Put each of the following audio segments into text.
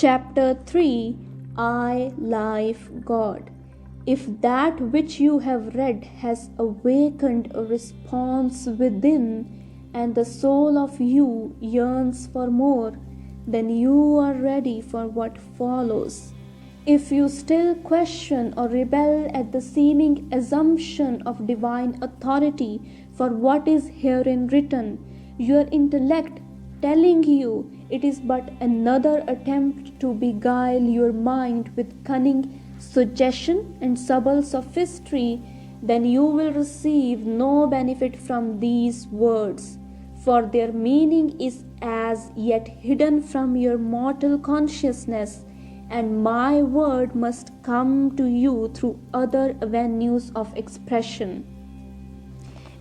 Chapter 3 I, Life, God. If that which you have read has awakened a response within, and the soul of you yearns for more, then you are ready for what follows. If you still question or rebel at the seeming assumption of divine authority for what is herein written, your intellect telling you it is but another attempt to beguile your mind with cunning suggestion and subtle sophistry, then you will receive no benefit from these words, for their meaning is as yet hidden from your mortal consciousness, and my word must come to you through other avenues of expression.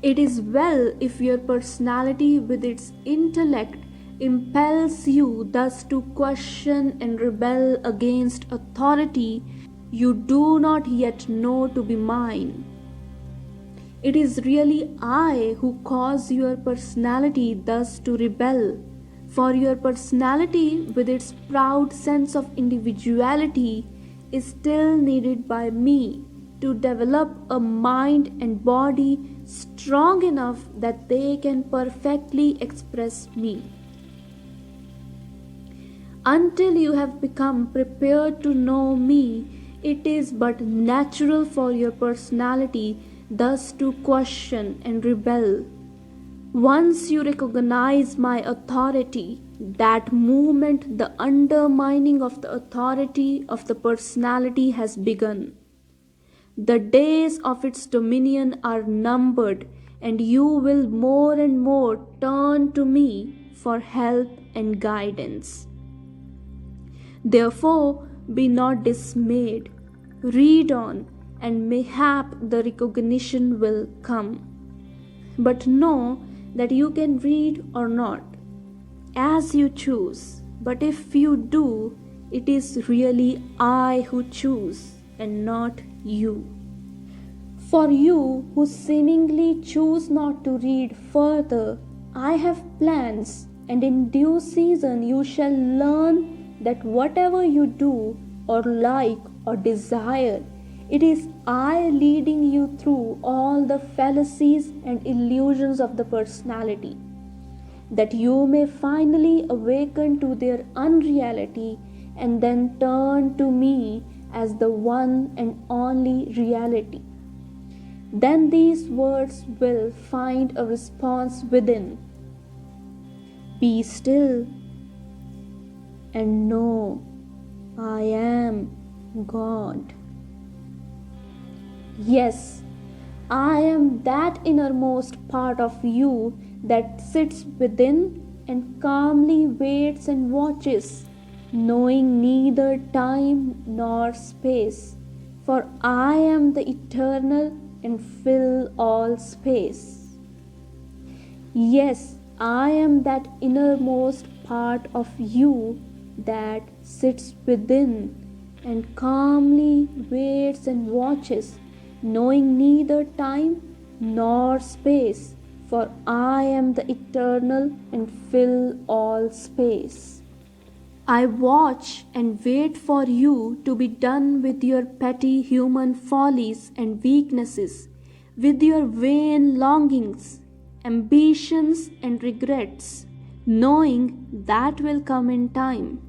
It is well if your personality with its intellect impels you thus to question and rebel against authority you do not yet know to be mine. It is really I who cause your personality thus to rebel, for your personality with its proud sense of individuality is still needed by me to develop a mind and body strong enough that they can perfectly express me. Until you have become prepared to know me, it is but natural for your personality thus to question and rebel. Once you recognize my authority, that moment the undermining of the authority of the personality has begun. The days of its dominion are numbered, and you will more and more turn to me for help and guidance. Therefore, be not dismayed. Read on, and mayhap the recognition will come. But know that you can read or not, as you choose. But if you do, it is really I who choose, and not you. For you who seemingly choose not to read further, I have plans, and in due season you shall learn that whatever you do or like or desire, it is I leading you through all the fallacies and illusions of the personality, that you may finally awaken to their unreality and then turn to me as the one and only reality. Then these words will find a response within. Be still and know I am God. Yes, I am that innermost part of you that sits within and calmly waits and watches, knowing neither time nor space, for I am the eternal and fill all space. Yes, I am that innermost part of you that sits within and calmly waits and watches, knowing neither time nor space, for I am the eternal and fill all space. I watch and wait for you to be done with your petty human follies and weaknesses, with your vain longings, ambitions and regrets, knowing that will come in time.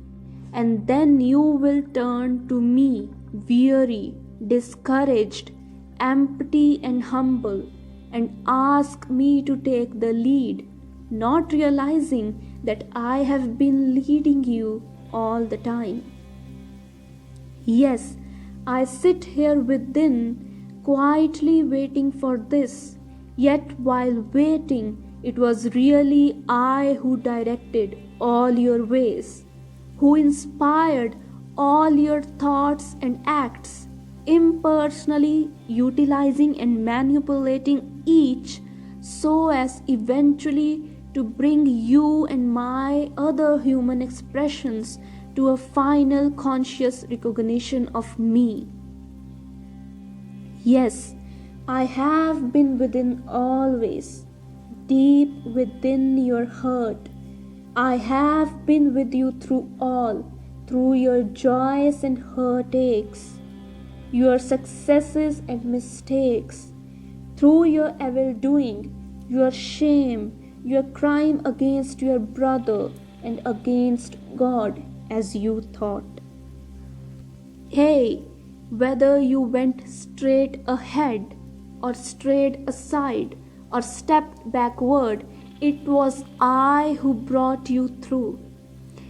And then you will turn to me, weary, discouraged, empty and humble, and ask me to take the lead, not realizing that I have been leading you all the time. Yes, I sit here within, quietly waiting for this, yet while waiting, it was really I who directed all your ways, who inspired all your thoughts and acts, impersonally utilizing and manipulating each so as eventually to bring you and my other human expressions to a final conscious recognition of me. Yes, I have been within always, deep within your heart. I have been with you through all, through your joys and heartaches, your successes and mistakes, through your evil doing, your shame, your crime against your brother and against God, as you thought. Hey, whether you went straight ahead or straight aside or stepped backward, it was I who brought you through.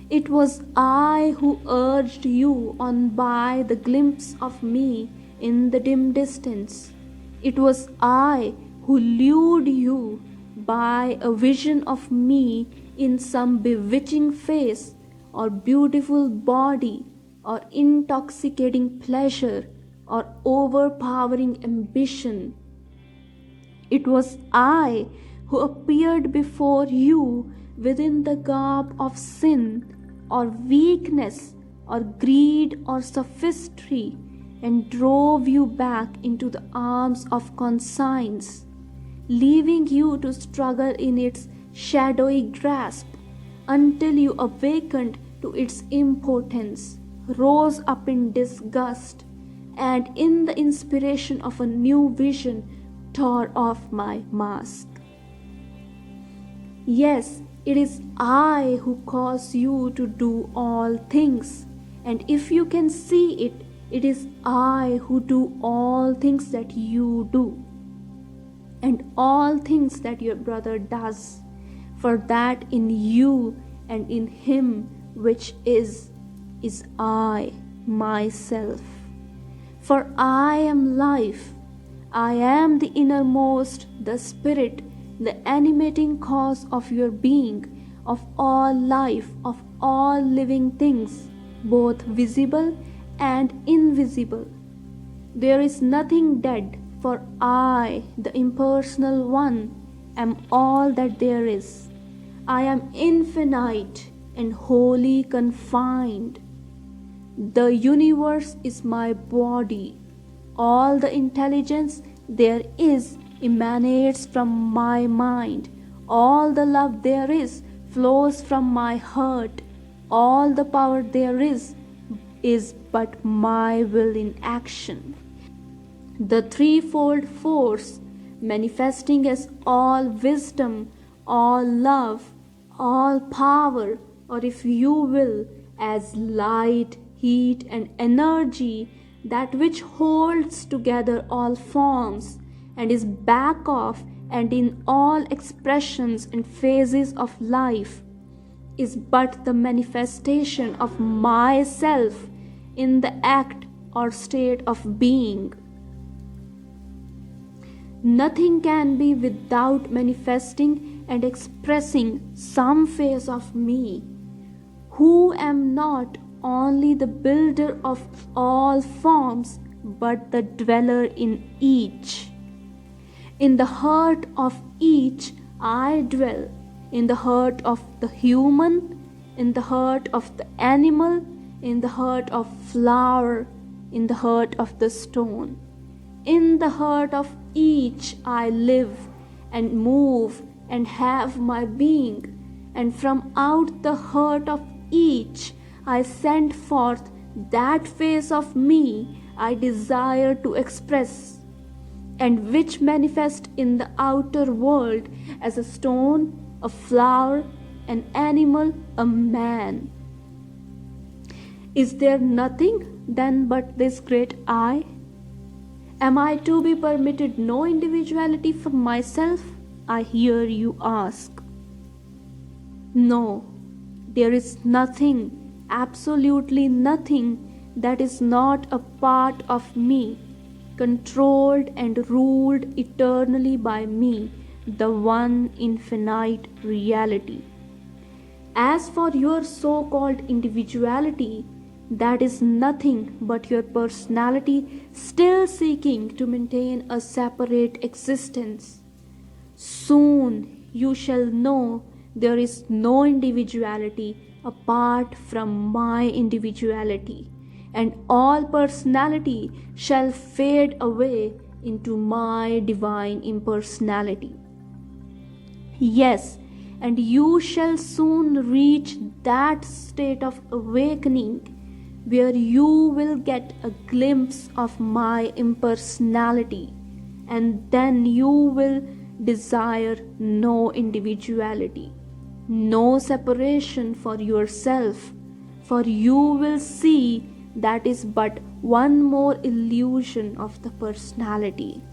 It was I who urged you on by the glimpse of me in the dim distance. It was I who lured you by a vision of me in some bewitching face or beautiful body or intoxicating pleasure or overpowering ambition. It was I who appeared before you within the garb of sin or weakness or greed or sophistry and drove you back into the arms of conscience, leaving you to struggle in its shadowy grasp until you awakened to its impotence, rose up in disgust, and in the inspiration of a new vision tore off my mask. Yes, it is I who cause you to do all things, and if you can see it, it is I who do all things that you do, and all things that your brother does, for that in you and in him which is I, myself. For I am life, I am the innermost, the spirit, the animating cause of your being, of all life, of all living things, both visible and invisible. There is nothing dead, for I, the impersonal one, am all that there is. I am infinite and wholly confined. The universe is my body. All the intelligence there is emanates from my mind. All the love there is flows from my heart. All the power there is but my will in action. The threefold force, manifesting as all wisdom, all love, all power, or if you will, as light, heat, and energy, that which holds together all forms and is back of and in all expressions and phases of life, is but the manifestation of myself in the act or state of being. Nothing can be without manifesting and expressing some phase of me, who am not only the builder of all forms, but the dweller in each. In the heart of each I dwell, in the heart of the human, in the heart of the animal, in the heart of flower, in the heart of the stone. In the heart of each I live and move and have my being, and from out the heart of each I send forth that phase of me I desire to express, and which manifests in the outer world as a stone, a flower, an animal, a man. Is there nothing then but this great I? Am I to be permitted no individuality for myself? I hear you ask. No, there is nothing, absolutely nothing, that is not a part of me, controlled and ruled eternally by me, the one infinite reality. As for your so-called individuality, that is nothing but your personality still seeking to maintain a separate existence. Soon you shall know there is no individuality apart from my individuality, and all personality shall fade away into my divine impersonality. Yes, and you shall soon reach that state of awakening where you will get a glimpse of my impersonality, and then you will desire no individuality, no separation for yourself, for you will see that is but one more illusion of the personality.